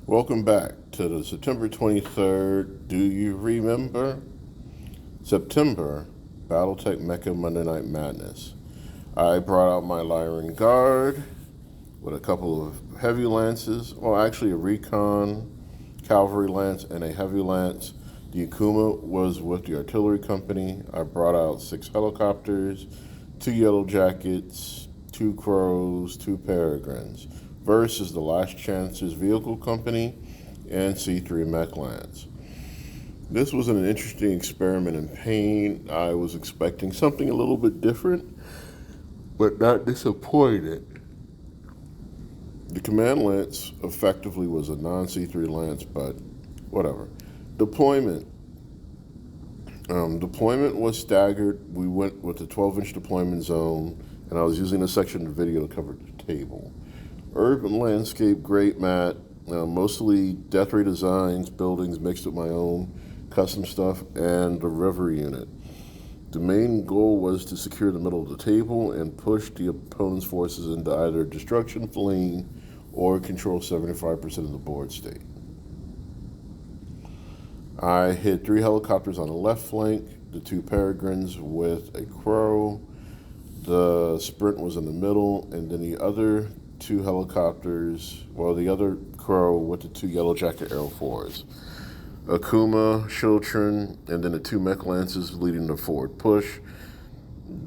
Welcome back to the September 23rd. Do you remember? September Battletech Mecha Monday Night Madness. I brought out my Lyran Guard with a couple of heavy lances, well, actually, a recon cavalry lance and a heavy lance. The Akuma was with the artillery company. I brought out 6 helicopters, 2 yellow jackets, 2 crows, 2 peregrines, versus the Last Chance's vehicle company and C3 mech lance. This was an interesting experiment in pain. I was expecting something a little bit different, but not disappointed. The command lance effectively was a non-C3 lance, but whatever. Deployment. Deployment was staggered. We went with a 12-inch deployment zone, and I was using a section of the video to cover the table. Urban landscape, great mat, mostly Death Ray designs, buildings mixed with my own custom stuff, and the river unit. The main goal was to secure the middle of the table and push the opponent's forces into either destruction, fleeing, or control 75% of the board state. I hit 3 helicopters on the left flank, the 2 peregrines with a crow. The sprint was in the middle, and then the other 2 helicopters, well, the other crow with the 2 yellow jacket arrow 4s. Akuma, Chiltron, and then the 2 mech lances leading the forward push.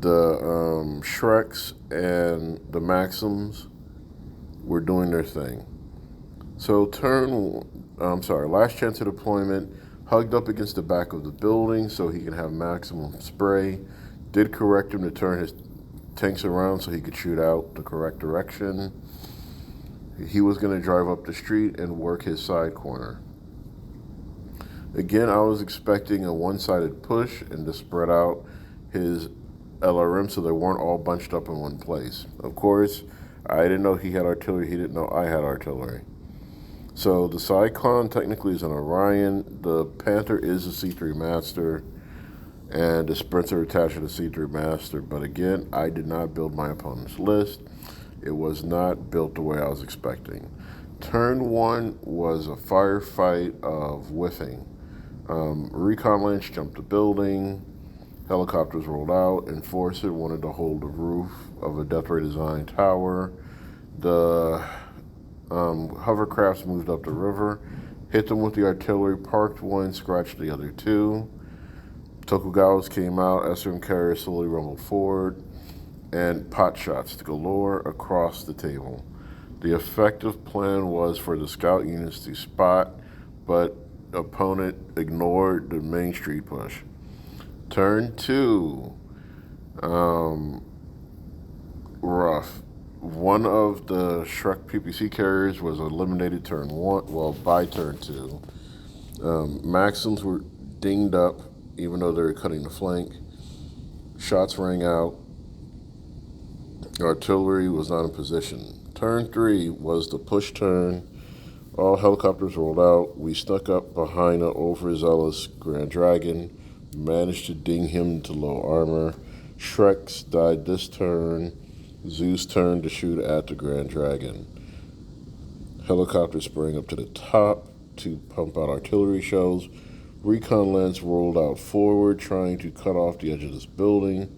The Shreks and the Maxims were doing their thing. So last chance of deployment, hugged up against the back of the building so he can have maximum spray. Did correct him to turn his tanks around so he could shoot out the correct direction. He was going to drive up the street and work his side corner. Again, I was expecting a one-sided push and to spread out his LRM so they weren't all bunched up in one place. Of course, I didn't know he had artillery. He didn't know I had artillery. So the Cyclone technically is an Orion. The Panther is a C3 Master. And the Sprints are attached to the C3 Master. But again, I did not build my opponent's list. It was not built the way I was expecting. Turn 1 was a firefight of whiffing. Recon Lance jumped the building. Helicopters rolled out. Enforcer wanted to hold the roof of a Death Ray design tower. The hovercrafts moved up the river, hit them with the artillery, parked one, scratched the other 2. Tokugawas came out, SRM carriers slowly rumbled forward, and pot shots galore across the table. The effective plan was for the scout units to spot, but opponent ignored the main street push. Turn 2, rough. One of the Shrek PPC carriers was eliminated turn 1, well, by turn 2. Maxims were dinged up, even though they were cutting the flank. Shots rang out. Artillery was not in position. Turn 3 was the push turn. All helicopters rolled out. We snuck up behind an overzealous Grand Dragon, managed to ding him to low armor. Shreks died this turn. Zeus turned to shoot at the Grand Dragon. Helicopters sprang up to the top to pump out artillery shells. Recon Lance rolled out forward, trying to cut off the edge of this building,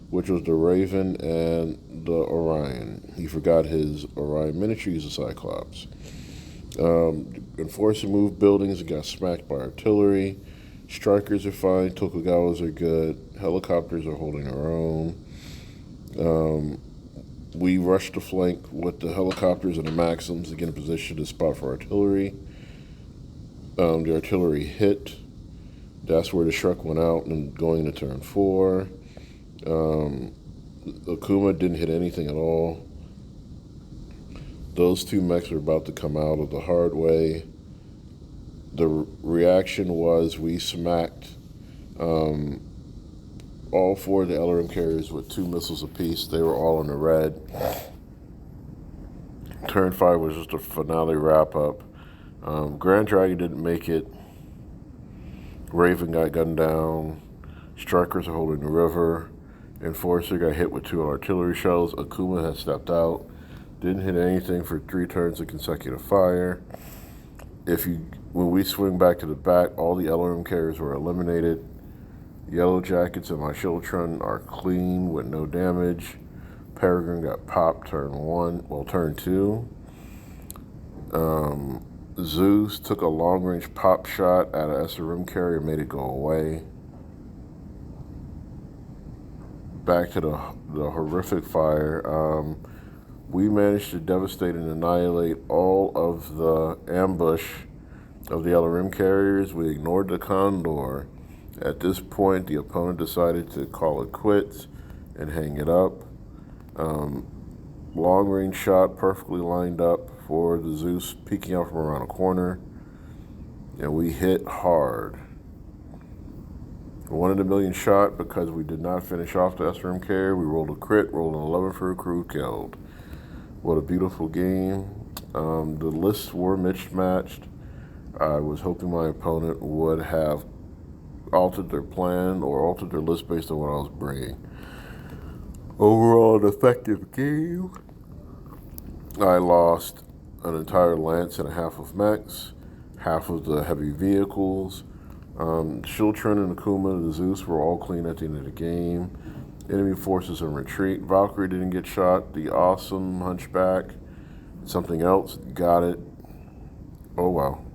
which was the Raven and the Orion. He forgot his Orion miniature used a Cyclops. Enforcer moved buildings and got smacked by artillery. Strikers are fine. Tokugawas are good. Helicopters are holding their own. We rushed the flank with the helicopters and the Maxims to get in position to spot for artillery. The artillery hit. That's where the Shrek went out and going to turn 4. Akuma didn't hit anything at all. Those 2 mechs were about to come out of the hard way. The reaction was we smacked all 4 of the LRM carriers with 2 missiles apiece. They were all in the red. Turn 5 was just a finale wrap-up. Grand Dragon didn't make it. Raven got gunned down. Strikers are holding the river. Enforcer got hit with 2 artillery shells. Akuma had stepped out. Didn't hit anything for 3 turns of consecutive fire. When we swing back to the back, all the LRM carriers were eliminated. Yellow Jackets and my Shieldtron are clean with no damage. Peregrine got popped turn 2. Zeus took a long-range pop shot at an SRM carrier and made it go away. Back to the horrific fire. We managed to devastate and annihilate all of the ambush of the LRM carriers. We ignored the Condor. At this point, the opponent decided to call it quits and hang it up. Long range shot perfectly lined up for the Zeus peeking out from around a corner, and we hit hard. 1 in a million shot because we did not finish off the SRM carrier. We rolled a crit, rolled an 11 for a crew killed. What a beautiful game. The lists were mismatched. I was hoping my opponent would have altered their plan or altered their list based on what I was bringing. Overall, an effective game. I lost an entire lance and a half of mechs, half of the heavy vehicles. Shieldtron and Akuma, the Zeus, were all clean at the end of the game. Enemy forces in retreat. Valkyrie didn't get shot. The awesome Hunchback, something else, got it. Oh wow.